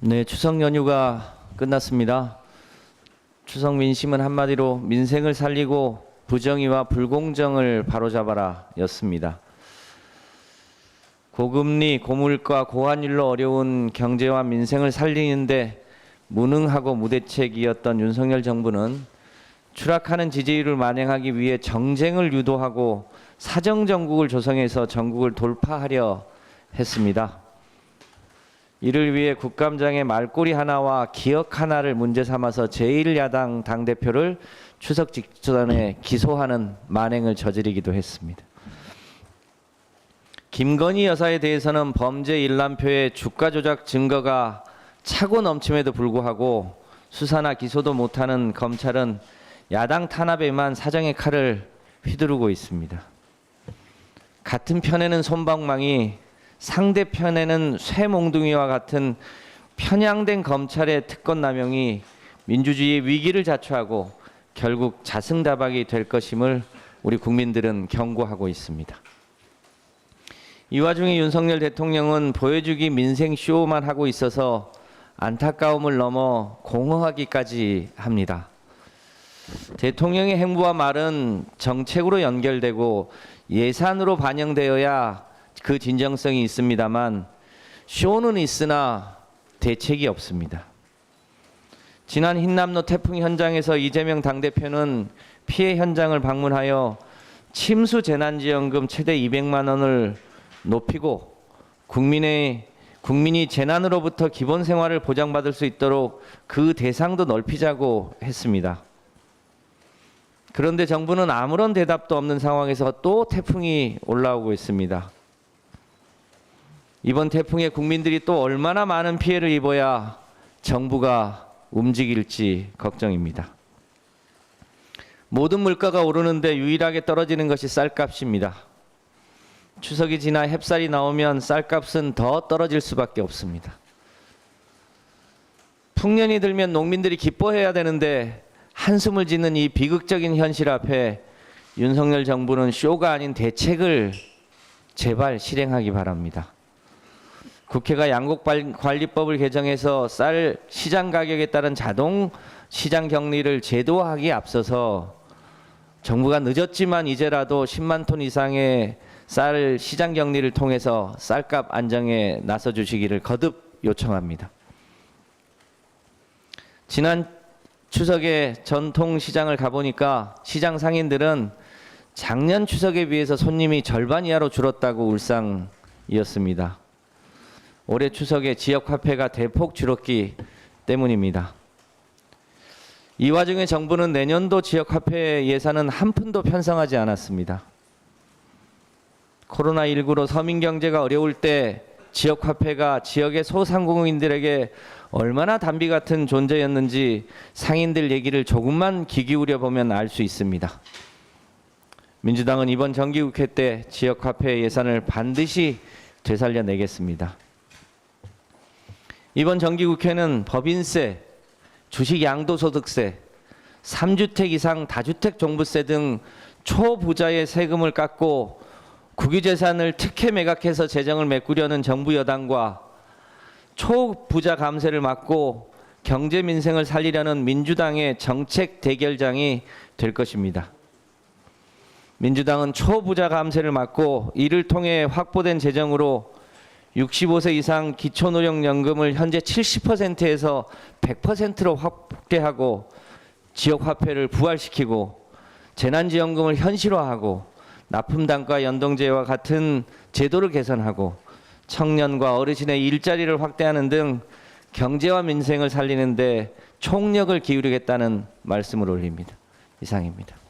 네, 추석 연휴가 끝났습니다. 추석 민심은 한마디로 민생을 살리고 부정의와 불공정을 바로잡아라 였습니다. 고금리, 고물가, 고환율로 어려운 경제와 민생을 살리는데 무능하고 무대책이었던 윤석열 정부는 추락하는 지지율을 만행하기 위해 정쟁을 유도하고 사정정국을 조성해서 전국을 돌파하려 했습니다. 이를 위해 국감장에 말꼬리 하나와 기억 하나를 문제 삼아서 제1야당 당대표를 추석 직전에 기소하는 만행을 저지르기도 했습니다. 김건희 여사에 대해서는 범죄 일람표에 주가 조작 증거가 차고 넘침에도 불구하고 수사나 기소도 못하는 검찰은 야당 탄압에만 사정의 칼을 휘두르고 있습니다. 같은 편에는 솜방망이, 상대편에는 쇠몽둥이와 같은 편향된 검찰의 특권 남용이 민주주의의 위기를 자초하고 결국 자승다박이 될 것임을 우리 국민들은 경고하고 있습니다. 이 와중에 윤석열 대통령은 보여주기 민생 쇼만 하고 있어서 안타까움을 넘어 공허하기까지 합니다. 대통령의 행보와 말은 정책으로 연결되고 예산으로 반영되어야 그 진정성이 있습니다만 쇼는 있으나 대책이 없습니다. 지난 흰남노 태풍 현장에서 이재명 당대표는 피해 현장을 방문하여 침수 재난지원금 최대 200만 원을 높이고 국민이 재난으로부터 기본 생활을 보장받을 수 있도록 그 대상도 넓히자고 했습니다. 그런데 정부는 아무런 대답도 없는 상황에서 또 태풍이 올라오고 있습니다. 이번 태풍에 국민들이 또 얼마나 많은 피해를 입어야 정부가 움직일지 걱정입니다. 모든 물가가 오르는데 유일하게 떨어지는 것이 쌀값입니다. 추석이 지나 햅쌀이 나오면 쌀값은 더 떨어질 수밖에 없습니다. 풍년이 들면 농민들이 기뻐해야 되는데 한숨을 짓는 이 비극적인 현실 앞에 윤석열 정부는 쇼가 아닌 대책을 제발 실행하기 바랍니다. 국회가 양곡관리법을 개정해서 쌀 시장 가격에 따른 자동 시장 격리를 제도화하기에 앞서서 정부가 늦었지만 이제라도 10만 톤 이상의 쌀 시장 격리를 통해서 쌀값 안정에 나서 주시기를 거듭 요청합니다. 지난 추석에 전통시장을 가보니까 시장 상인들은 작년 추석에 비해서 손님이 절반 이하로 줄었다고 울상이었습니다. 올해 추석에 지역화폐가 대폭 줄었기 때문입니다. 이 와중에 정부는 내년도 지역화폐 예산은 한 푼도 편성하지 않았습니다. 코로나19로 서민경제가 어려울 때 지역화폐가 지역의 소상공인들에게 얼마나 단비 같은 존재였는지 상인들 얘기를 조금만 귀 기울여 보면 알 수 있습니다. 민주당은 이번 정기국회 때 지역화폐 예산을 반드시 되살려내겠습니다. 이번 정기국회는 법인세, 주식 양도소득세, 3주택 이상 다주택 종부세 등 초부자의 세금을 깎고 국유재산을 특혜 매각해서 재정을 메꾸려는 정부 여당과 초부자 감세를 막고 경제 민생을 살리려는 민주당의 정책 대결장이 될 것입니다. 민주당은 초부자 감세를 막고 이를 통해 확보된 재정으로 65세 이상 기초노령연금을 현재 70%에서 100%로 확대하고 지역화폐를 부활시키고 재난지원금을 현실화하고 납품단가 연동제와 같은 제도를 개선하고 청년과 어르신의 일자리를 확대하는 등 경제와 민생을 살리는 데 총력을 기울이겠다는 말씀을 올립니다. 이상입니다.